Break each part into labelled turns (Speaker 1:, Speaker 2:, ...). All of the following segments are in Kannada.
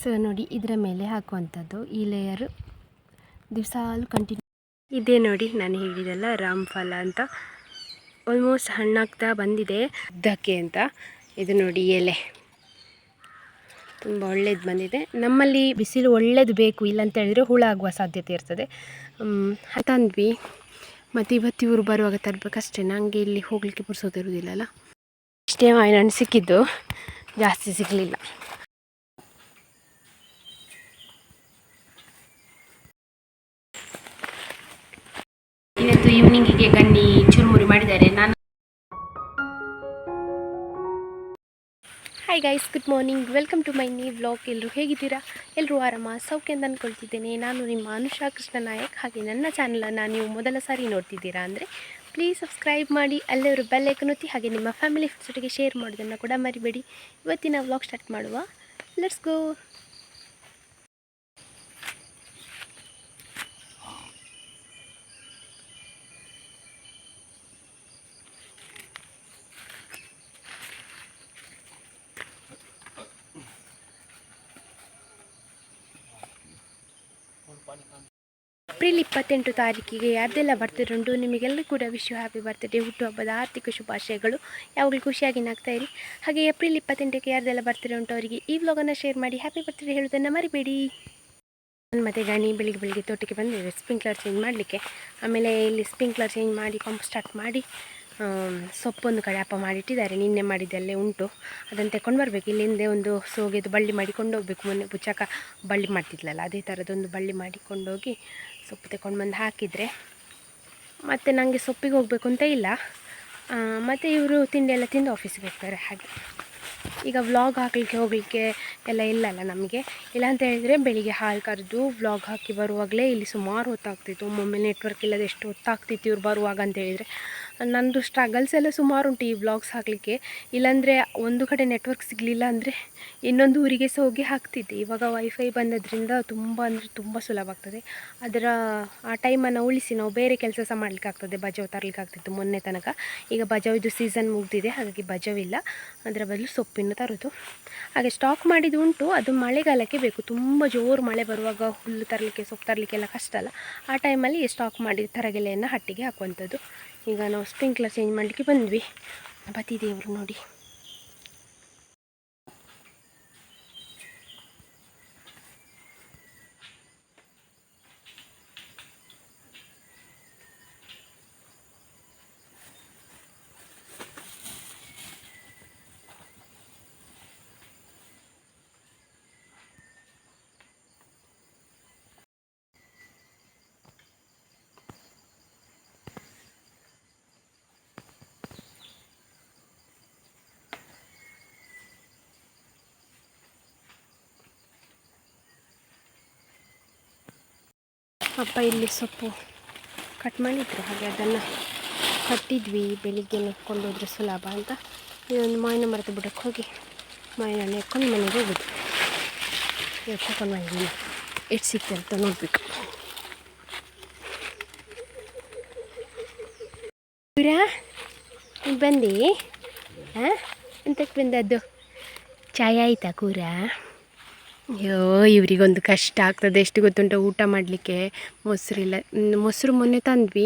Speaker 1: ಸೊ ನೋಡಿ, ಇದರ ಮೇಲೆ ಹಾಕುವಂಥದ್ದು ಈ ಲೇಯರು ದಿವಸಾಲು ಕಂಟಿನ್ಯೂ. ಇದೇ ನೋಡಿ ನಾನು ಹೇಳಿದೆಲ್ಲ ರಾಮಫಲ ಅಂತ, ಆಲ್ಮೋಸ್ಟ್ ಹಣ್ಣಾಗ್ತಾ ಬಂದಿದೆ ಉದ್ದಕ್ಕೆ ಅಂತ. ಇದು ನೋಡಿ ಎಲೆ ತುಂಬ ಒಳ್ಳೇದು ಬಂದಿದೆ. ನಮ್ಮಲ್ಲಿ ಬಿಸಿಲು ಒಳ್ಳೇದು ಬೇಕು, ಇಲ್ಲಂತ ಹೇಳಿದರೆ ಹುಳ ಆಗುವ ಸಾಧ್ಯತೆ ಇರ್ತದೆ. ತಂದ್ವಿ, ಮತ್ತು ಇವತ್ತು ಇವರು ಬರುವಾಗ ತರಬೇಕಷ್ಟೇ. ನನಗೆ ಇಲ್ಲಿ ಹೋಗಲಿಕ್ಕೆ ಪುರ್ಸೋತಿರುವುದಿಲ್ಲಲ್ಲ. ಇಷ್ಟೇ ಮಾವಿನ ಹಣ್ಣು ಸಿಕ್ಕಿದ್ದು, ಜಾಸ್ತಿ ಸಿಗಲಿಲ್ಲ. ಇವತ್ತು ಈವ್ನಿಂಗಿಗೆ ಗಣ್ಣಿ ಚುರುಮುರಿ ಮಾಡಿದ್ದಾರೆ. Hi guys, good morning, welcome to my new vlog. ಎಲ್ಲರೂ ಹೇಗಿದ್ದೀರಾ? ಎಲ್ಲರೂ ಆರಾಮ ಸೌಖ್ಯ ಅಂತ ಅಂದ್ಕೊಳ್ತಿದ್ದೇನೆ. ನಾನು ನಿಮ್ಮ ಅನುಷಾ ಕೃಷ್ಣ ನಾಯಕ್. ಹಾಗೆ ನನ್ನ ಚಾನಲನ್ನು ನೀವು ಮೊದಲ ಸಾರಿ ನೋಡ್ತಿದ್ದೀರಾ ಅಂದರೆ ಪ್ಲೀಸ್ ಸಬ್ಸ್ಕ್ರೈಬ್ ಮಾಡಿ, ಅಲ್ಲವರು ಬೆಲ್ ಐಕನ್ ಒತ್ತಿ, ಹಾಗೆ ನಿಮ್ಮ ಫ್ಯಾಮಿಲಿ ಜೊತೆಗೆ ಶೇರ್ ಮಾಡೋದನ್ನು ಕೂಡ ಮರಿಬೇಡಿ. ಇವತ್ತಿನ ವ್ಲಾಗ್ ಸ್ಟಾರ್ಟ್ ಮಾಡುವ, ಲೆಟ್ಸ್ ಗೋ. ಏಪ್ರಿಲ್ 28 ತಾರೀಕಿಗೆ ಯಾರ್ದೆಲ್ಲ ಬರ್ತ್ಡೇ ಉಂಟು, ನಿಮಗೆಲ್ಲರೂ ಕೂಡ ವಿಶ್ ಹ್ಯಾಪಿ ಬರ್ತ್ಡೇ. ಹುಟ್ಟುಹಬ್ಬದ ಆರ್ಥಿಕ ಶುಭಾಶಯಗಳು. ಯಾವಾಗಲೂ ಖುಷಿಯಾಗಿ ನಗ್ತಾಯಿರಿ. ಹಾಗೆ ಏಪ್ರಿಲ್ 28ಕ್ಕೆ ಯಾರ್ದೆಲ್ಲ ಬರ್ತ್ಡೇ ಉಂಟು ಅವರಿಗೆ ಈ ವ್ಲಾಗನ್ನು ಶೇರ್ ಮಾಡಿ ಹ್ಯಾಪಿ ಬರ್ತ್ಡೇ ಹೇಳೋದನ್ನು ಮರಿಬೇಡಿ. ನಾನು ಮತ್ತು ಗಣಿ ಬೆಳಿಗ್ಗೆ ತೋಟಕ್ಕೆ ಬಂದಿದ್ದೇವೆ ಸ್ಪ್ರಿಂಕ್ಲರ್ ಚೇಂಜ್ ಮಾಡಲಿಕ್ಕೆ. ಆಮೇಲೆ ಇಲ್ಲಿ ಸ್ಪ್ರಿಂಕ್ಲರ್ ಚೇಂಜ್ ಮಾಡಿ ಪಂಪ್ ಸ್ಟಾರ್ಟ್ ಮಾಡಿ ಸೊಪ್ಪೊಂದು ಕಡೆ ಅಪ್ಪ ಮಾಡಿಟ್ಟಿದ್ದಾರೆ. ನಿನ್ನೆ ಮಾಡಿದ್ದಲ್ಲೇ ಉಂಟು, ಅದನ್ನು ತಗೊಂಡು ಬರಬೇಕು. ಇಲ್ಲಿಂದ ಒಂದು ಸೋಗೆದು ಬಳ್ಳಿ ಮಾಡಿ ಕೊಂಡೋಗ್ಬೇಕು. ಮೊನ್ನೆ ಪುಚ್ಚಕ ಬಳ್ಳಿ ಮಾಡ್ತಿದ್ಲಲ್ಲ, ಅದೇ ಥರದೊಂದು ಬಳ್ಳಿ ಮಾಡಿ ಕೊಂಡೋಗಿ ಸೊಪ್ಪು ತಗೊಂಡು ಬಂದು ಹಾಕಿದರೆ ಮತ್ತು ನನಗೆ ಸೊಪ್ಪಿಗೆ ಹೋಗಬೇಕು ಅಂತ ಇಲ್ಲ. ಮತ್ತು ಇವರು ತಿಂಡಿ ಎಲ್ಲ ತಿಂದು ಆಫೀಸಿಗೆ ಹೋಗ್ತಾರೆ. ಹಾಗೆ ಈಗ ವ್ಲಾಗ್ ಹಾಕಲಿಕ್ಕೆ ಹೋಗಲಿಕ್ಕೆ ಎಲ್ಲ ಇಲ್ಲಲ್ಲ ನಮಗೆ. ಇಲ್ಲ ಅಂತ ಹೇಳಿದರೆ ಬೆಳಿಗ್ಗೆ ಹಾಲು ಕರೆದು ವ್ಲಾಗ್ ಹಾಕಿ ಬರುವಾಗಲೇ ಇಲ್ಲಿ ಸುಮಾರು ಹೊತ್ತಾಗ್ತಿತ್ತು. ಒಮ್ಮೊಮ್ಮೆ ನೆಟ್ವರ್ಕ್ ಇಲ್ಲದೆ ಎಷ್ಟು ಹೊತ್ತಾಗ್ತಿತ್ತು ಇವ್ರು ಬರುವಾಗ ಅಂತ ಹೇಳಿದರೆ. ನನ್ನದು ಸ್ಟ್ರಗಲ್ಸ್ ಎಲ್ಲ ಸುಮಾರು ಉಂಟು ಈ ವ್ಲಾಗ್ಸ್ ಹಾಕಲಿಕ್ಕೆ. ಇಲ್ಲಾಂದರೆ ಒಂದು ಕಡೆ ನೆಟ್ವರ್ಕ್ ಸಿಗಲಿಲ್ಲ ಅಂದರೆ ಇನ್ನೊಂದು ಊರಿಗೆ ಸಹ ಹೋಗಿ ಹಾಕ್ತಿದ್ದೆ. ಇವಾಗ ವೈಫೈ ಬಂದದ್ರಿಂದ ತುಂಬ ಅಂದರೆ ತುಂಬ ಸುಲಭ ಆಗ್ತದೆ. ಆ ಟೈಮನ್ನು ಉಳಿಸಿ ನಾವು ಬೇರೆ ಕೆಲಸ ಸಹ ಮಾಡಲಿಕ್ಕೆ ಆಗ್ತದೆ. ಬಜಾವ್ ತರಲಿಕ್ಕೆ ಆಗ್ತಿತ್ತು ಮೊನ್ನೆ ತನಕ. ಈಗ ಬಜಾವಿದು ಸೀಸನ್ ಮುಗಿದಿದೆ, ಹಾಗಾಗಿ ಬಜಾವಿಲ್ಲ. ಅದರ ಬದಲು ಸೊಪ್ಪಿನ ತರೋದು. ಹಾಗೆ ಸ್ಟಾಕ್ ಮಾಡಿದ್ದು ಉಂಟು, ಅದು ಮಳೆಗಾಲಕ್ಕೆ ಬೇಕು. ತುಂಬ ಜೋರು ಮಳೆ ಬರುವಾಗ ಹುಲ್ಲು ತರಲಿಕ್ಕೆ ಸೊಪ್ಪು ತರಲಿಕ್ಕೆಲ್ಲ ಕಷ್ಟ ಅಲ್ಲ. ಆ ಟೈಮಲ್ಲಿ ಸ್ಟಾಕ್ ಮಾಡಿ ತರಗೆಲೆಯನ್ನು ಹಟ್ಟಿಗೆ ಹಾಕುವಂಥದ್ದು. ಈಗ ನಾವು ಸ್ಪ್ರಿಂಕ್ಲರ್ ಚೇಂಜ್ ಮಾಡಲಿಕ್ಕೆ ಬಂದ್ವಿ. ಬತ್ತಿದೇವರು ನೋಡಿ. ಅಪ್ಪ ಇಲ್ಲಿ ಸೊಪ್ಪು ಕಟ್ ಮಾಡಿದ್ರು, ಹಾಗೆ ಅದನ್ನು ಕಟ್ಟಿದ್ವಿ. ಬೆಳಿಗ್ಗೆ ನೆಕ್ಕೊಂಡೋದ್ರೆ ಸುಲಭ ಅಂತ ಇದೊಂದು ಮಾವಿನ ಮರದ ಬುಡಕ್ಕೆ ಹೋಗಿ ಮಾವಿನ ಹಣ್ಣು ಎಕ್ಕೊಂಡು ಮನೆಗೆ ಹೋಗೋದು. ಎತ್ಕೊಂಡು ಬಂದಿದ್ದೀನಿ, ಎಷ್ಟು ಸಿಗ್ತದೆ ಅಂತ ನೋಡಬೇಕು. ಕೂರ ಬಂದು ಎಂತಕ್ಕೆ ಬಂದದ್ದು? ಚಾಯ್ ಆಯಿತಾ ಕೂರ? ಅಯ್ಯೋ, ಇವರಿಗೊಂದು ಕಷ್ಟ ಆಗ್ತದೆ. ಎಷ್ಟು ಗೊತ್ತುಂಟ ಊಟ ಮಾಡಲಿಕ್ಕೆ ಮೊಸರಿಲ್ಲ. ಮೊಸರು ಮೊನ್ನೆ ತಂದ್ವಿ,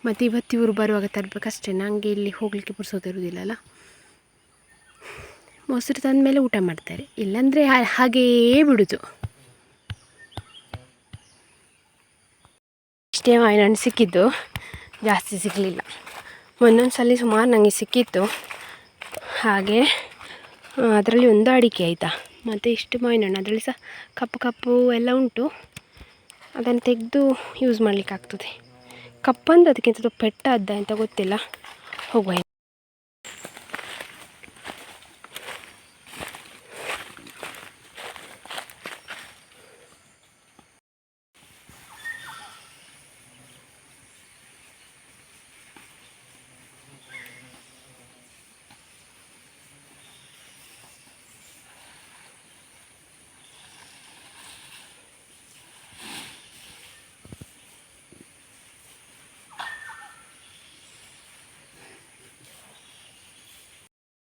Speaker 1: ಮತ್ತು ಇವತ್ತು ಇವರು ಬರುವಾಗ ತರಬೇಕಷ್ಟೇ. ನನಗೆ ಇಲ್ಲಿ ಹೋಗಲಿಕ್ಕೆ ಪುರ್ಸೋತಿರುವುದಿಲ್ಲಲ್ಲ. ಮೊಸರು ತಂದ ಮೇಲೆ ಊಟ ಮಾಡ್ತಾರೆ, ಇಲ್ಲಾಂದರೆ ಹಾಗೆಯೇ ಬಿಡೋದು. ಇಷ್ಟೇ ಮಾವಿನ ಹಣ್ಣು ಸಿಕ್ಕಿದ್ದು, ಜಾಸ್ತಿ ಸಿಗಲಿಲ್ಲ. ಒಂದೊಂದು ಸಲ ಸುಮಾರು ನನಗೆ ಸಿಕ್ಕಿತ್ತು. ಹಾಗೆ ಅದರಲ್ಲಿ ಒಂದು ಅಡಿಕೆ ಆಯಿತಾ, ಮತ್ತು ಇಷ್ಟು ಮಾವಿನ ಹಣ್ಣು, ಅದರಲ್ಲಿ ಸಹ ಕಪ್ಪು ಕಪ್ಪು ಎಲ್ಲ ಉಂಟು. ಅದನ್ನು ತೆಗೆದು ಯೂಸ್ ಮಾಡಲಿಕ್ಕೆ ಆಗ್ತದೆ. ಕಪ್ಪಂದು ಅದಕ್ಕಿಂತ ಪೆಟ್ಟಾದ ಅಂತ ಗೊತ್ತಿಲ್ಲ. ಹೋಗುವ.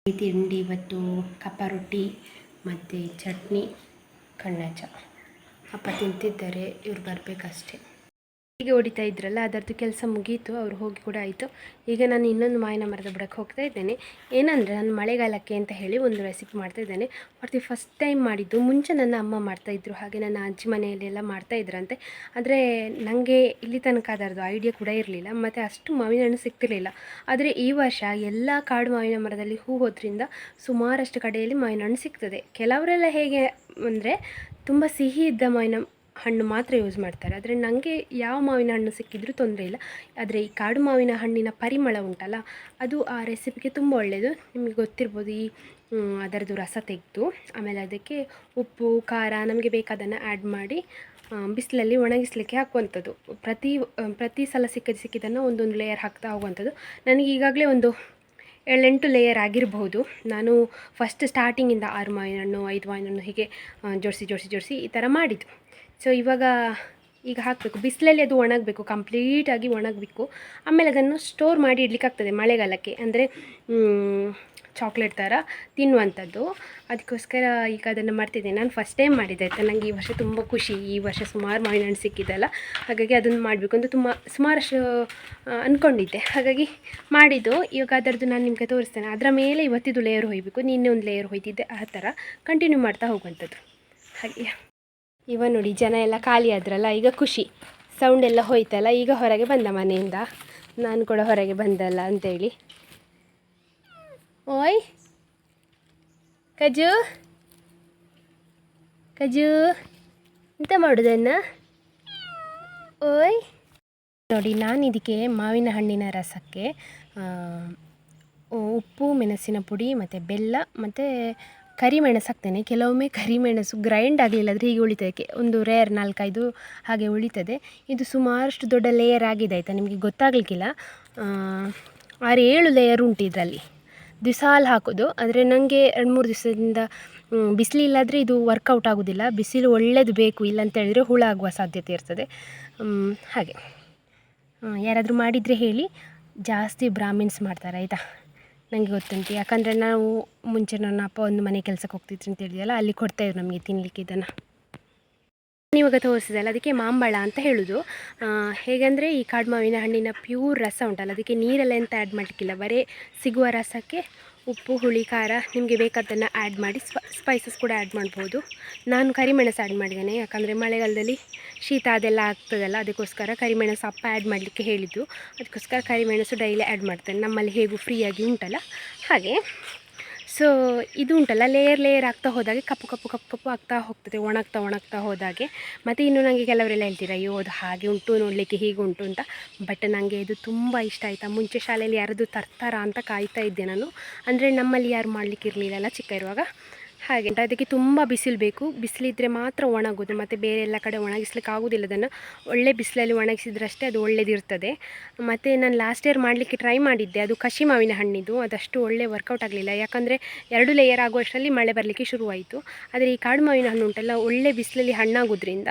Speaker 1: ತಿಂಡಿ ಇವತ್ತು ಕಪ್ಪ ರೊಟ್ಟಿ ಮತ್ತು ಚಟ್ನಿ ಕಣ್ಣಾಚ ಅಪ್ಪ ತಿಂತಿದ್ದಾರೆ, ಇವ್ರು ಬರಬೇಕಷ್ಟೇ. ಹೀಗೆ ಹೊಡಿತಾ ಇದ್ರಲ್ಲ, ಅದರದ್ದು ಕೆಲಸ ಮುಗೀತು, ಅವ್ರು ಹೋಗಿ ಕೂಡ ಆಯಿತು. ಈಗ ನಾನು ಇನ್ನೊಂದು ಮಾವಿನ ಮರದ ಬುಡಕ್ಕೆ ಹೋಗ್ತಾ ಇದ್ದೇನೆ. ಏನಂದರೆ ನಾನು ಮಳೆಗಾಲಕ್ಕೆ ಅಂತ ಹೇಳಿ ಒಂದು ರೆಸಿಪಿ ಮಾಡ್ತಾಯಿದ್ದೇನೆ. ಫಸ್ಟ್ ಟೈಮ್ ಮಾಡಿದ್ದು. ಮುಂಚೆ ನನ್ನ ಅಮ್ಮ ಮಾಡ್ತಾಯಿದ್ರು, ಹಾಗೆ ನನ್ನ ಅಜ್ಜಿ ಮನೆಯಲ್ಲೆಲ್ಲ ಮಾಡ್ತಾಯಿದ್ರಂತೆ. ಆದರೆ ನನಗೆ ಇಲ್ಲಿ ತನಕ ಅದರದ್ದು ಐಡಿಯಾ ಕೂಡ ಇರಲಿಲ್ಲ, ಮತ್ತು ಅಷ್ಟು ಮಾವಿನ ಹಣ್ಣು ಸಿಗ್ತಿರಲಿಲ್ಲ. ಆದರೆ ಈ ವರ್ಷ ಎಲ್ಲ ಕಾಡು ಮಾವಿನ ಮರದಲ್ಲಿ ಹೂ ಹೋದ್ರಿಂದ ಸುಮಾರಷ್ಟು ಕಡೆಯಲ್ಲಿ ಮಾವಿನ ಹಣ್ಣು ಸಿಗ್ತದೆ. ಕೆಲವರೆಲ್ಲ ಹೇಗೆ ಅಂದರೆ ತುಂಬ ಸಿಹಿ ಇದ್ದ ಮಾವಿನ ಹಣ್ಣು ಮಾತ್ರ ಯೂಸ್ ಮಾಡ್ತಾರೆ. ಆದರೆ ನನಗೆ ಯಾವ ಮಾವಿನ ಹಣ್ಣು ಸಿಕ್ಕಿದ್ರೂ ತೊಂದರೆ ಇಲ್ಲ. ಆದರೆ ಈ ಕಾಡು ಮಾವಿನ ಹಣ್ಣಿನ ಪರಿಮಳ ಉಂಟಲ್ಲ, ಅದು ಆ ರೆಸಿಪಿಗೆ ತುಂಬ ಒಳ್ಳೆಯದು. ನಿಮಗೆ ಗೊತ್ತಿರ್ಬೋದು, ಈ ಅದರದ್ದು ರಸ ತೆಗೆದು ಆಮೇಲೆ ಅದಕ್ಕೆ ಉಪ್ಪು ಖಾರ ನಮಗೆ ಬೇಕಾದನ್ನು ಆ್ಯಡ್ ಮಾಡಿ ಬಿಸಿಲಲ್ಲಿ ಒಣಗಿಸಲಿಕ್ಕೆ ಹಾಕುವಂಥದ್ದು. ಪ್ರತಿ ಸಲ ಸಿಕ್ಕಿದ್ದನ್ನು ಒಂದೊಂದು ಲೇಯರ್ ಹಾಕ್ತಾ ಹೋಗುವಂಥದ್ದು. ನನಗೆ ಈಗಾಗಲೇ ಒಂದು 7-8 ಲೇಯರ್ ಆಗಿರಬಹುದು. ನಾನು ಫಸ್ಟ್ ಸ್ಟಾರ್ಟಿಂಗಿಂದ 6 ಮಾವಿನ ಹಣ್ಣು 5 ಮಾವಿನ ಹಣ್ಣು ಹೀಗೆ ಜೋಡಿಸಿ ಈ ಥರ ಮಾಡಿದ್ದು. ಸೊ ಈಗ ಹಾಕಬೇಕು, ಬಿಸಿಲಲ್ಲಿ ಅದು ಒಣಗಬೇಕು, ಕಂಪ್ಲೀಟಾಗಿ ಒಣಗಬೇಕು. ಆಮೇಲೆ ಅದನ್ನು ಸ್ಟೋರ್ ಮಾಡಿ ಇಡಲಿಕ್ಕಾಗ್ತದೆ ಮಳೆಗಾಲಕ್ಕೆ, ಅಂದರೆ ಚಾಕ್ಲೇಟ್ ಥರ ತಿನ್ನುವಂಥದ್ದು. ಅದಕ್ಕೋಸ್ಕರ ಈಗ ಅದನ್ನು ಮಾಡ್ತಿದ್ದೇನೆ. ನಾನು ಫಸ್ಟ್ ಟೈಮ್ ಮಾಡಿದ್ದೆ ಆಯಿತಾ. ನನಗೆ ಈ ವರ್ಷ ತುಂಬ ಖುಷಿ, ಈ ವರ್ಷ ಸುಮಾರು ಮಾವಿನ ಹಣ್ಣು ಸಿಕ್ಕಿದ್ದಲ್ಲ, ಹಾಗಾಗಿ ಅದನ್ನು ಮಾಡಬೇಕು ಅಂತ ಸುಮಾರಷ್ಟು ಅಂದ್ಕೊಂಡಿದ್ದೆ. ಹಾಗಾಗಿ ಮಾಡಿದ್ದು. ಇವಾಗ ಅದರದ್ದು ನಾನು ನಿಮಗೆ ತೋರಿಸ್ತೇನೆ. ಅದರ ಮೇಲೆ ಇವತ್ತಿದ್ದು ಲೇಯರ್ ಹೊಯ್ಬೇಕು, ನಿನ್ನೆ ಒಂದು ಲೇಯರ್ ಹೊಯ್ತಿದ್ದೆ, ಆ ಥರ ಕಂಟಿನ್ಯೂ ಮಾಡ್ತಾ ಹೋಗುವಂಥದ್ದು. ಹಾಗೆ ಇವ ನೋಡಿ, ಜನ ಎಲ್ಲ ಖಾಲಿ ಆದ್ರಲ್ಲ, ಈಗ ಖುಷಿ. ಸೌಂಡ್ ಎಲ್ಲ ಹೋಯ್ತಲ್ಲ, ಈಗ ಹೊರಗೆ ಬಂದ ಮನೆಯಿಂದ. ನಾನು ಕೂಡ ಹೊರಗೆ ಬಂದಲ್ಲ ಅಂತೇಳಿ. ಓಯ್ ಕಜು ಎಂತ ಮಾಡೋದನ್ನ? ಓಯ್ ನೋಡಿ, ನಾನು ಇದಕ್ಕೆ ಮಾವಿನ ಹಣ್ಣಿನ ರಸಕ್ಕೆ ಉಪ್ಪು, ಮೆಣಸಿನ ಪುಡಿ ಮತ್ತು ಬೆಲ್ಲ ಮತ್ತು ಕರಿಮೆಣಸು ಹಾಕ್ತೇನೆ. ಕೆಲವೊಮ್ಮೆ ಕರಿಮೆಣಸು ಗ್ರೈಂಡ್ ಆಗಲಿಲ್ಲ ಆದರೆ ಹೀಗೆ ಉಳಿತದೆ, ಒಂದು ರೇರ್ 4-5 ಹಾಗೆ ಉಳಿತದೆ. ಇದು ಸುಮಾರಷ್ಟು ದೊಡ್ಡ ಲೇಯರ್ ಆಗಿದೆ ಆಯಿತಾ, ನಿಮಗೆ ಗೊತ್ತಾಗಲಿಕ್ಕಿಲ್ಲ. 6-7 ಲೇಯರ್ ಉಂಟು ಇದರಲ್ಲಿ. ದಿಸಾಲು ಹಾಕೋದು. ಆದರೆ ನನಗೆ 2-3 ದಿವಸದಿಂದ ಬಿಸಿಲಿಲ್ಲಾದರೆ ಇದು ವರ್ಕೌಟ್ ಆಗೋದಿಲ್ಲ. ಬಿಸಿಲು ಒಳ್ಳೆಯದು ಬೇಕು, ಇಲ್ಲಂತೇಳಿದರೆ ಹುಳ ಆಗುವ ಸಾಧ್ಯತೆ ಇರ್ತದೆ. ಹಾಗೆ ಯಾರಾದರೂ ಮಾಡಿದರೆ ಹೇಳಿ. ಜಾಸ್ತಿ ಬ್ರಾಹ್ಮಿನ್ಸ್ ಮಾಡ್ತಾರೆ ಆಯಿತಾ, ನನಗೆ ಗೊತ್ತುಂಟು. ಯಾಕಂದರೆ ನಾವು ಮುಂಚೆ ನನ್ನ ಅಪ್ಪ ಒಂದು ಮನೆ ಕೆಲಸಕ್ಕೆ ಹೋಗ್ತಿದ್ರು ಅಂತ ಹೇಳಿದೆಯಲ್ಲ, ಅಲ್ಲಿ ಕೊಡ್ತಾಯಿದ್ರು ನಮಗೆ ತಿನ್ನಲಿಕ್ಕೆ ಇದನ್ನು. ಇವಾಗ ತೋರಿಸಿದಲ್ಲ, ಅದಕ್ಕೆ ಮಾಂಬಳ ಅಂತ ಹೇಳೋದು. ಹೇಗೆಂದರೆ ಈ ಕಾಡು ಮಾವಿನ ಹಣ್ಣಿನ ಪ್ಯೂರ್ ರಸ ಉಂಟಲ್ಲ, ಅದಕ್ಕೆ ನೀರೆಲ್ಲ ಎಂತ ಆ್ಯಡ್ ಮಾಡಲಿಕ್ಕಿಲ್ಲ. ಬರೀ ಸಿಗುವ ರಸಕ್ಕೆ ಉಪ್ಪು, ಹುಳಿ, ಖಾರ ನಿಮಗೆ ಬೇಕಾದ್ದನ್ನು ಆ್ಯಡ್ ಮಾಡಿ, ಸ್ಪೈಸಸ್ ಕೂಡ ಆ್ಯಡ್ ಮಾಡ್ಬೋದು. ನಾನು ಕರಿಮೆಣಸು ಆ್ಯಡ್ ಮಾಡಿದ್ದೇನೆ, ಯಾಕಂದರೆ ಮಳೆಗಾಲದಲ್ಲಿ ಶೀತ ಅದೆಲ್ಲ ಆಗ್ತದಲ್ಲ, ಅದಕ್ಕೋಸ್ಕರ ಕರಿಮೆಣಸು ಅಪ್ಪ ಆ್ಯಡ್ ಮಾಡಲಿಕ್ಕೆ ಹೇಳಿದ್ದು. ಅದಕ್ಕೋಸ್ಕರ ಕರಿಮೆಣಸು ಡೈಲಿ ಆ್ಯಡ್ ಮಾಡ್ತೇನೆ. ನಮ್ಮಲ್ಲಿ ಹೇಗೂ ಫ್ರೀಯಾಗಿ ಉಂಟಲ್ಲ ಹಾಗೆ. ಸೊ ಇದು ಉಂಟಲ್ಲ, ಲೇಯರ್ ಆಗ್ತಾ ಹೋದಾಗೆ ಕಪ್ಪು ಆಗ್ತಾ ಹೋಗ್ತದೆ, ಒಣಗ್ತಾ ಹೋದಾಗೆ. ಮತ್ತು ಇನ್ನು ನನಗೆ ಕೆಲವರೆಲ್ಲ ಹೇಳ್ತೀರಾ, ಅಯ್ಯೋ ಅದು ಹಾಗೆ ಉಂಟು ನೋಡಲಿಕ್ಕೆ, ಹೀಗೆ ಉಂಟು ಅಂತ. ಬಟ್ ನನಗೆ ಇದು ತುಂಬ ಇಷ್ಟ ಆಯಿತಾ. ಮುಂಚೆ ಶಾಲೆಯಲ್ಲಿ ಯಾರಾದರೂ ತರ್ತಾರಾ ಅಂತ ಕಾಯ್ತಾ ಇದ್ದೆ ನಾನು. ಅಂದರೆ ನಮ್ಮಲ್ಲಿ ಯಾರು ಮಾಡಲಿಕ್ಕೆ ಇರಲಿಲ್ಲಲ್ಲ ಚಿಕ್ಕ ಇರುವಾಗ, ಹಾಗೆ. ಅದಕ್ಕೆ ತುಂಬ ಬಿಸಿಲು ಬೇಕು, ಬಿಸಿಲಿದ್ದರೆ ಮಾತ್ರ ಒಣಗೋದು. ಮತ್ತು ಬೇರೆ ಎಲ್ಲ ಕಡೆ ಒಣಗಿಸ್ಲಿಕ್ಕೆ ಆಗೋದಿಲ್ಲ. ಅದನ್ನು ಒಳ್ಳೆ ಬಿಸಿಲಲ್ಲಿ ಒಣಗಿಸಿದ್ರಷ್ಟೇ ಅದು ಒಳ್ಳೆದಿರ್ತದೆ. ಮತ್ತು ನಾನು ಲಾಸ್ಟ್ ಇಯರ್ ಮಾಡಲಿಕ್ಕೆ ಟ್ರೈ ಮಾಡಿದ್ದೆ, ಅದು ಕಸಿ ಮಾವಿನ ಹಣ್ಣಿದ್ದು. ಅದಷ್ಟು ಒಳ್ಳೆ ವರ್ಕೌಟ್ ಆಗಲಿಲ್ಲ, ಯಾಕಂದರೆ 2 ಲೇಯರ್ ಆಗುವಷ್ಟರಲ್ಲಿ ಮಳೆ ಬರಲಿಕ್ಕೆ ಶುರುವಾಯಿತು. ಆದರೆ ಈ ಕಾಡು ಮಾವಿನ ಹಣ್ಣು ಉಂಟಲ್ಲ, ಒಳ್ಳೆ ಬಿಸಿಲಲ್ಲಿ ಹಣ್ಣಾಗೋದ್ರಿಂದ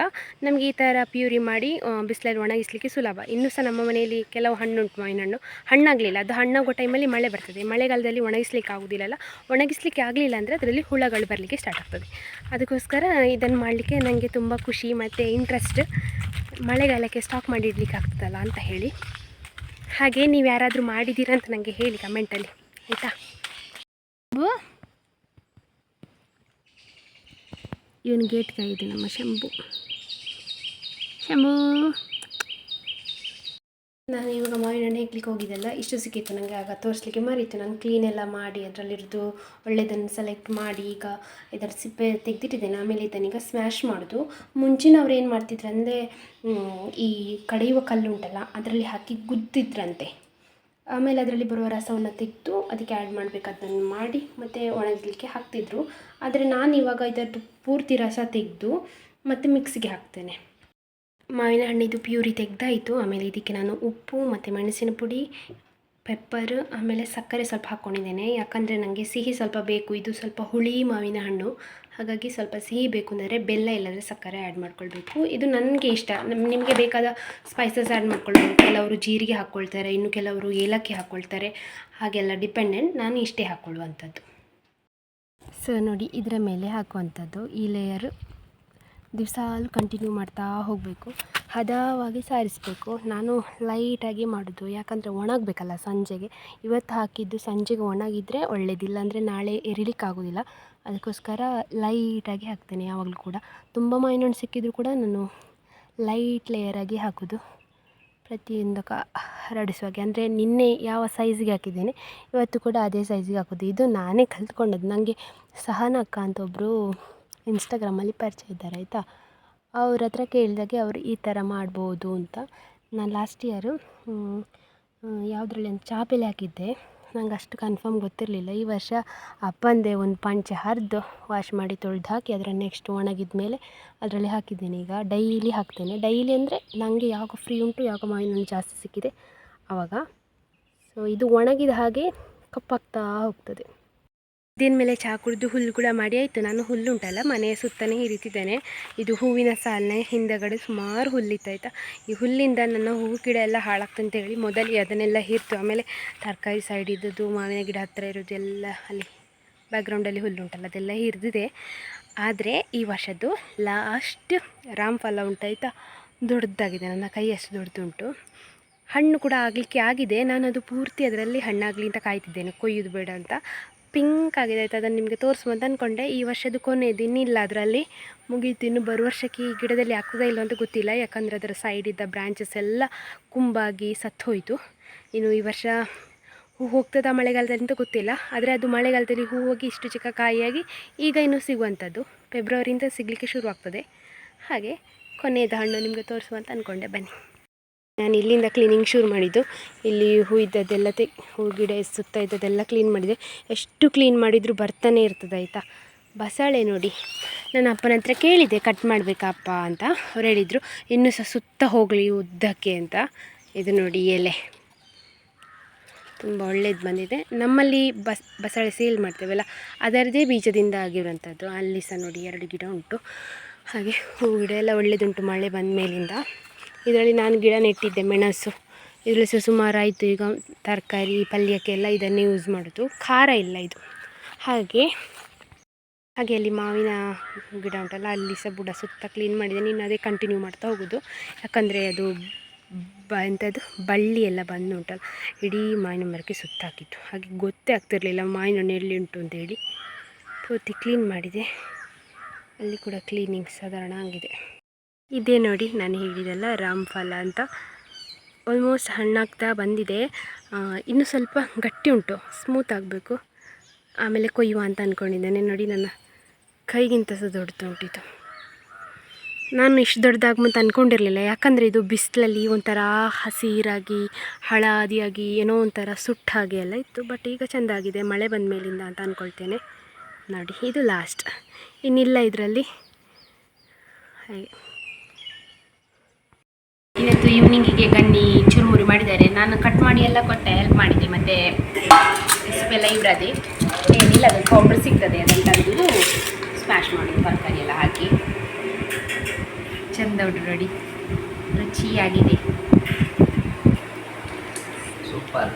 Speaker 1: ನಮಗೆ ಈ ಥರ ಪ್ಯೂರಿ ಮಾಡಿ ಬಿಸಿಲಲ್ಲಿ ಒಣಗಿಸಲಿಕ್ಕೆ ಸುಲಭ. ಇನ್ನೂ ಸಹ ನಮ್ಮ ಮನೆಯಲ್ಲಿ ಕೆಲವು ಹಣ್ಣುಂಟು, ಮಾವಿನ ಹಣ್ಣು ಹಣ್ಣಾಗಲಿಲ್ಲ. ಅದು ಹಣ್ಣಾಗೋ ಟೈಮಲ್ಲಿ ಮಳೆ ಬರ್ತದೆ, ಮಳೆಗಾಲದಲ್ಲಿ ಒಣಗಿಸ್ಲಿಕ್ಕೆ ಆಗೋದಿಲ್ಲಲ್ಲ. ಒಣಗಿಸ್ಲಿಕ್ಕೆ ಆಗಲಿಲ್ಲ ಅಂದರೆ ಅದರಲ್ಲಿ ಹುಳಗಳು ಬರಲಿಕ್ಕೆ ಸ್ಟಾರ್ಟ್ ಆಗ್ತದೆ. ಅದಕ್ಕೋಸ್ಕರ ಇದನ್ನು ಮಾಡಲಿಕ್ಕೆ ನನಗೆ ತುಂಬ ಖುಷಿ ಮತ್ತು ಇಂಟ್ರೆಸ್ಟ್. ಮಳೆಗಾಲಕ್ಕೆ ಸ್ಟಾಕ್ ಮಾಡಿ ಇಡಲಿಕ್ಕೆ ಆಗ್ತದಲ್ಲ ಅಂತ ಹೇಳಿ. ಹಾಗೆ ನೀವು ಯಾರಾದರೂ ಮಾಡಿದ್ದೀರಾ ಅಂತ ನನಗೆ ಹೇಳಿ ಕಮೆಂಟಲ್ಲಿ ಆಯಿತಾ. ಇವನು ಗೇಟ್ ಕಾಯಿದೆ ನಮ್ಮ ಶಂಭು. ನಾನು ಇವಾಗ ಮಾವಿನ ಹಣ್ಣು ಹೆಕ್ಲಿಕ್ಕೆ ಹೋಗಿದ್ದೆಲ್ಲ, ಇಷ್ಟು ಸಿಕ್ಕಿತ್ತು ನನಗೆ. ಆಗ ತೋರಿಸ್ಲಿಕ್ಕೆ ಮರೀತು. ನಾನು ಕ್ಲೀನೆಲ್ಲ ಮಾಡಿ ಅದರಲ್ಲಿರೋದು ಒಳ್ಳೆಯದನ್ನು ಸೆಲೆಕ್ಟ್ ಮಾಡಿ ಈಗ ಇದರ ಸಿಪ್ಪೆ ತೆಗೆದಿಟ್ಟಿದ್ದೇನೆ. ಆಮೇಲೆ ಇದನ್ನೀಗ ಸ್ಮ್ಯಾಶ್ ಮಾಡೋದು. ಮುಂಚಿನವ್ರು ಏನು ಮಾಡ್ತಿದ್ರು ಅಂದರೆ, ಈ ಕಡೆಯುವ ಕಲ್ಲು ಉಂಟಲ್ಲ ಅದರಲ್ಲಿ ಹಾಕಿ ಗುದ್ದಿದ್ರಂತೆ. ಆಮೇಲೆ ಅದರಲ್ಲಿ ಬರುವ ರಸವನ್ನು ತೆಗೆದು ಅದಕ್ಕೆ ಆ್ಯಡ್ ಮಾಡಬೇಕಾದ್ದನ್ನು ಮಾಡಿ ಮತ್ತು ಒಣಗಲಿಕ್ಕೆ ಹಾಕ್ತಿದ್ರು. ಆದರೆ ನಾನು ಇವಾಗ ಇದರದ್ದು ಪೂರ್ತಿ ರಸ ತೆಗೆದು ಮತ್ತು ಮಿಕ್ಸಿಗೆ ಹಾಕ್ತೇನೆ. ಮಾವಿನ ಹಣ್ಣಿದು ಪ್ಯೂರಿ ತೆಗೆದಾಯಿತು. ಆಮೇಲೆ ಇದಕ್ಕೆ ನಾನು ಉಪ್ಪು ಮತ್ತು ಮೆಣಸಿನ ಪುಡಿ, ಪೆಪ್ಪರ್, ಆಮೇಲೆ ಸಕ್ಕರೆ ಸ್ವಲ್ಪ ಹಾಕ್ಕೊಂಡಿದ್ದೇನೆ. ಯಾಕಂದರೆ ನನಗೆ ಸಿಹಿ ಸ್ವಲ್ಪ ಬೇಕು. ಇದು ಸ್ವಲ್ಪ ಹುಳಿ ಮಾವಿನ ಹಣ್ಣು, ಹಾಗಾಗಿ ಸ್ವಲ್ಪ ಸಿಹಿ ಬೇಕು ಅಂದರೆ ಬೆಲ್ಲ ಇಲ್ಲದ್ರೆ ಸಕ್ಕರೆ ಆ್ಯಡ್ ಮಾಡ್ಕೊಳ್ಬೇಕು. ಇದು ನನಗೆ ಇಷ್ಟ. ನಿಮಗೆ ಬೇಕಾದ ಸ್ಪೈಸಸ್ ಆ್ಯಡ್ ಮಾಡ್ಕೊಳ್ಬೋದು. ಕೆಲವರು ಜೀರಿಗೆ ಹಾಕ್ಕೊಳ್ತಾರೆ, ಇನ್ನು ಕೆಲವರು ಏಲಕ್ಕಿ ಹಾಕ್ಕೊಳ್ತಾರೆ, ಹಾಗೆಲ್ಲ ಡಿಪೆಂಡೆಂಟ್. ನಾನು ಇಷ್ಟೇ ಹಾಕ್ಕೊಳ್ಳುವಂಥದ್ದು. ಸೊ ನೋಡಿ, ಇದರ ಮೇಲೆ ಹಾಕುವಂಥದ್ದು ಈ ಲೇಯರು ದಿವಸಾಲು ಕಂಟಿನ್ಯೂ ಮಾಡ್ತಾ ಹೋಗಬೇಕು, ಹದವಾಗಿ ಸಾರಿಸಬೇಕು. ನಾನು ಲೈಟಾಗಿ ಮಾಡೋದು, ಯಾಕಂದರೆ ಒಣಗಬೇಕಲ್ಲ ಸಂಜೆಗೆ. ಇವತ್ತು ಹಾಕಿದ್ದು ಸಂಜೆಗೆ ಒಣಗಿದರೆ ಒಳ್ಳೆಯದಿಲ್ಲ, ಅಂದರೆ ನಾಳೆ ಎರಿಲಿಕ್ಕಾಗೋದಿಲ್ಲ. ಅದಕ್ಕೋಸ್ಕರ ಲೈಟಾಗಿ ಹಾಕ್ತೇನೆ ಯಾವಾಗಲೂ ಕೂಡ. ತುಂಬ ಮಾವಿನಹಣ್ಣು ಸಿಕ್ಕಿದರೂ ಕೂಡ ನಾನು ಲೈಟ್ ಲೇಯರಾಗಿ ಹಾಕೋದು ಪ್ರತಿಯೊಂದಕ್ಕೆ ಹರಡಿಸುವಾಗೆ. ಅಂದರೆ ನಿನ್ನೆ ಯಾವ ಸೈಜಿಗೆ ಹಾಕಿದ್ದೇನೆ ಇವತ್ತು ಕೂಡ ಅದೇ ಸೈಜಿಗೆ ಹಾಕೋದು. ಇದು ನಾನೇ ಕಲ್ತ್ಕೊಂಡದ್ದು. ನನಗೆ ಸಹನ ಅಕ್ಕ ಅಂತ ಒಬ್ಬರು ಇನ್ಸ್ಟಾಗ್ರಾಮಲ್ಲಿ ಪರಿಚಯ ಇದ್ದಾರೆ ಆಯಿತಾ. ಅವ್ರ ಹತ್ರ ಕೇಳಿದಾಗೆ ಅವರು ಈ ಥರ ಮಾಡ್ಬೋದು ಅಂತ. ನಾನು ಲಾಸ್ಟ್ ಇಯರು ಯಾವುದ್ರಲ್ಲಿ ಒಂದು ಚಾಪೆಲೆ ಹಾಕಿದ್ದೆ, ನಂಗೆ ಅಷ್ಟು ಕನ್ಫರ್ಮ್ ಗೊತ್ತಿರಲಿಲ್ಲ. ಈ ವರ್ಷ ಅಪ್ಪಂದೆ ಒಂದು ಪಂಚೆ ಹರಿದು ವಾಶ್ ಮಾಡಿ ತೊಳೆದು ಹಾಕಿ ಅದರ ನೆಕ್ಸ್ಟ್ ಒಣಗಿದ ಮೇಲೆ ಅದರಲ್ಲಿ ಹಾಕಿದ್ದೇನೆ. ಈಗ ಡೈಲಿ ಹಾಕ್ತೇನೆ. ಡೈಲಿ ಅಂದರೆ ನನಗೆ ಯಾವಾಗ ಫ್ರೀ ಉಂಟು, ಯಾವಾಗ ಮಾವಿನಹಣ್ಣು ಜಾಸ್ತಿ ಸಿಕ್ಕಿದೆ ಆವಾಗ. ಸೊ ಇದು ಒಣಗಿದ ಹಾಗೆ ಕಪ್ಪಾಗ್ತಾ ಹೋಗ್ತದೆ. ಇದಿನ ಮೇಲೆ ಚಹಾ ಕುಡಿದು ಹುಲ್ಲು ಕೂಡ ಮಾಡಿ ಆಯಿತು. ನಾನು ಹುಲ್ಲುಂಟಲ್ಲ ಮನೆಯ ಸುತ್ತಲೇ ಹಿರಿತಿದ್ದೇನೆ. ಇದು ಹೂವಿನ ಸಾಲಿನ ಹಿಂದಗಡೆ ಸುಮಾರು ಹುಲ್ಲಿತ್ತು ಆಯಿತಾ. ಈ ಹುಲ್ಲಿಂದ ನನ್ನ ಹೂವು ಗಿಡ ಎಲ್ಲ ಹಾಳಾಗ್ತಂತೇಳಿ ಮೊದಲಿಗೆ ಅದನ್ನೆಲ್ಲ ಹಿರಿತು. ಆಮೇಲೆ ತರಕಾರಿ ಸೈಡ್ ಇದ್ದದ್ದು, ಮಾವಿನ ಗಿಡ ಹತ್ತಿರ ಇರೋದು ಎಲ್ಲ ಅಲ್ಲಿ ಬ್ಯಾಕ್ಗ್ರೌಂಡಲ್ಲಿ ಹುಲ್ಲುಂಟಲ್ಲ ಅದೆಲ್ಲ ಹಿರಿದಿದೆ. ಆದರೆ ಈ ವರ್ಷದ್ದು ಲಾಸ್ಟ್ ರಾಮಫಲ ಉಂಟಾಯ್ತಾ, ದೊಡ್ಡದಾಗಿದೆ, ನನ್ನ ಕೈ ಅಷ್ಟು ದೊಡ್ಡದುಂಟು. ಹಣ್ಣು ಕೂಡ ಆಗಲಿಕ್ಕೆ ಆಗಿದೆ. ನಾನು ಅದು ಪೂರ್ತಿ ಅದರಲ್ಲಿ ಹಣ್ಣಾಗಲಿ ಅಂತ ಕಾಯ್ತಿದ್ದೇನೆ, ಕೊಯ್ಯೋದು ಬೇಡ ಅಂತ. ಪಿಂಕ್ ಆಗಿದೆ ಆಯಿತು. ಅದನ್ನು ನಿಮಗೆ ತೋರಿಸ್ಬೋದು ಅಂದ್ಕೊಂಡೆ. ಈ ವರ್ಷದ್ದು ಕೊನೆಯದು, ಇನ್ನಿಲ್ಲ ಅದರಲ್ಲಿ, ಮುಗೀತು. ಇನ್ನು ಬರುವ ವರ್ಷಕ್ಕೆ ಈ ಗಿಡದಲ್ಲಿ ಆಗ್ತದೆ ಇಲ್ಲ ಅಂತ ಗೊತ್ತಿಲ್ಲ, ಯಾಕಂದರೆ ಅದರ ಸೈಡಿದ್ದ ಬ್ರ್ಯಾಂಚಸ್ ಎಲ್ಲ ಕುಂಬಾಗಿ ಸತ್ತು ಹೋಯಿತು. ಇನ್ನು ಈ ವರ್ಷ ಹೂ ಹೋಗ್ತದ ಮಳೆಗಾಲದಲ್ಲಿ ಅಂತ ಗೊತ್ತಿಲ್ಲ. ಆದರೆ ಅದು ಮಳೆಗಾಲದಲ್ಲಿ ಹೂ ಹೋಗಿ ಇಷ್ಟು ಚಿಕ್ಕ ಕಾಯಿಯಾಗಿ ಈಗ ಇನ್ನೂ ಸಿಗುವಂಥದ್ದು. ಫೆಬ್ರವರಿಯಿಂದ ಸಿಗಲಿಕ್ಕೆ ಶುರುವಾಗ್ತದೆ. ಹಾಗೆ ಕೊನೆಯದ ಹಣ್ಣು ನಿಮಗೆ ತೋರಿಸುವಂತ ಅಂದ್ಕೊಂಡೆ, ಬನ್ನಿ. ನಾನು ಇಲ್ಲಿಂದ ಕ್ಲೀನಿಂಗ್ ಶುರು ಮಾಡಿದ್ದು. ಇಲ್ಲಿ ಹೂ ಇದ್ದದ್ದೆಲ್ಲ ಹೂ ಗಿಡ ಸುತ್ತ ಇದ್ದದ್ದೆಲ್ಲ ಕ್ಲೀನ್ ಮಾಡಿದೆ. ಎಷ್ಟು ಕ್ಲೀನ್ ಮಾಡಿದರೂ ಬರ್ತಾನೆ ಇರ್ತದೆ ಆಯಿತಾ. ಬಸಳೆ ನೋಡಿ, ನನ್ನ ಅಪ್ಪನ ಹತ್ರ ಕೇಳಿದೆ ಕಟ್ ಮಾಡಬೇಕಾ ಅಪ್ಪ ಅಂತ. ಅವ್ರು ಹೇಳಿದರು ಇನ್ನೂ ಸಹ ಸುತ್ತ ಹೋಗಲಿ ಉದ್ದಕ್ಕೆ ಅಂತ. ಇದು ನೋಡಿ ಎಲೆ ತುಂಬ ಒಳ್ಳೇದು ಬಂದಿದೆ. ನಮ್ಮಲ್ಲಿ ಬಸಳೆ ಸೇಲ್ ಮಾಡ್ತೇವಲ್ಲ ಅದರದೇ ಬೀಜದಿಂದ ಆಗಿರುವಂಥದ್ದು. ಅಲ್ಲಿ ಸಹ ನೋಡಿ 2 ಗಿಡ ಉಂಟು. ಹಾಗೆ ಹೂ ಗಿಡ ಎಲ್ಲ ಒಳ್ಳೆಯದುಂಟು ಮಳೆ ಬಂದ ಮೇಲಿಂದ. ಇದರಲ್ಲಿ ನಾನು ಗಿಡ ನೆಟ್ಟಿದ್ದೆ ಮೆಣಸು, ಇದರಲ್ಲಿ ಸಹ ಸುಮಾರು ಆಯಿತು. ಈಗ ತರಕಾರಿ ಪಲ್ಯಕ್ಕೆಲ್ಲ ಇದನ್ನೇ ಯೂಸ್ ಮಾಡೋದು. ಖಾರ ಇಲ್ಲ ಇದು. ಹಾಗೆ ಅಲ್ಲಿ ಮಾವಿನ ಗಿಡ ಉಂಟಲ್ಲ ಅಲ್ಲಿ ಸಹ ಬುಡ ಸುತ್ತ ಕ್ಲೀನ್ ಮಾಡಿದೆ. ನೀನು ಅದೇ ಕಂಟಿನ್ಯೂ ಮಾಡ್ತಾ ಹೋಗೋದು, ಯಾಕಂದರೆ ಅದು ಎಂಥದ್ದು ಬಳ್ಳಿ ಎಲ್ಲ ಬಂದು ಉಂಟಲ್ಲ ಇಡೀ ಮಾವಿನ ಮರಕ್ಕೆ ಸುತ್ತಾಕಿತ್ತು. ಹಾಗೆ ಗೊತ್ತೇ ಆಗ್ತಿರಲಿಲ್ಲ ಮಾವಿನ ಹಣ್ಣು ಎಲ್ಲಿ ಉಂಟು ಅಂತೇಳಿ. ಪೂರ್ತಿ ಕ್ಲೀನ್ ಮಾಡಿದೆ. ಅಲ್ಲಿ ಕೂಡ ಕ್ಲೀನಿಂಗ್ ಸಾಧಾರಣ ಆಗಿದೆ. ಇದೇ ನೋಡಿ ನಾನು ಹೇಳಿದೆಲ್ಲ ರಾಮಫಲ ಅಂತ. ಆಲ್ಮೋಸ್ಟ್ ಹಣ್ಣಾಗ್ತಾ ಬಂದಿದೆ. ಇನ್ನೂ ಸ್ವಲ್ಪ ಗಟ್ಟಿ ಉಂಟು, ಸ್ಮೂತ್ ಆಗಬೇಕು. ಆಮೇಲೆ ಕೊಯ್ಯುವ ಅಂತ ಅಂದ್ಕೊಂಡಿದ್ದೇನೆ. ನೋಡಿ ನನ್ನ ಕೈಗಿಂತ ಸಹ ದೊಡ್ಡದು ಉಂಟಿತು. ನಾನು ಇಷ್ಟು ದೊಡ್ಡದಾಗ್ಬಂತ ಅಂದ್ಕೊಂಡಿರಲಿಲ್ಲ, ಯಾಕಂದರೆ ಇದು ಬಿಸಿಲಲ್ಲಿ ಒಂಥರ ಹಸಿರಾಗಿ ಹಳದಿಯಾಗಿ ಏನೋ ಒಂಥರ ಸುಟ್ಟ ಹಾಗೆ ಎಲ್ಲ ಇತ್ತು. ಬಟ್ ಈಗ ಚೆಂದ ಆಗಿದೆ ಮಳೆ ಬಂದ ಮೇಲಿಂದ ಅಂತ ಅಂದ್ಕೊಳ್ತೇನೆ. ನೋಡಿ ಇದು ಲಾಸ್ಟ್, ಇನ್ನಿಲ್ಲ ಇದರಲ್ಲಿ. ಹಾಗೆ ಇವತ್ತು ಈವ್ನಿಂಗಿಗೆ ಗನ್ನಿ ಚುರುಮುರಿ ಮಾಡಿದ್ದಾರೆ. ನಾನು ಕಟ್ ಮಾಡಿ ಎಲ್ಲ ಕೊಟ್ಟೆ, ಹೆಲ್ಪ್ ಮಾಡಿದ್ದೆ. ಮತ್ತು ರೆಸಿಪೆಲ್ಲ ಇವರದೇ, ಏನಿಲ್ಲ ಅದು ಪೌಡ್ರ್ ಸಿಗ್ತದೆ, ಅದನ್ನು ತಂದು ಸ್ಮ್ಯಾಶ್ ಮಾಡಿ ತರಕಾರಿ ಎಲ್ಲ ಹಾಕಿ ಚೆಂದ ಉಂಟು ನೋಡಿ, ರುಚಿಯಾಗಿದೆ.
Speaker 2: ಸೂಪರ್.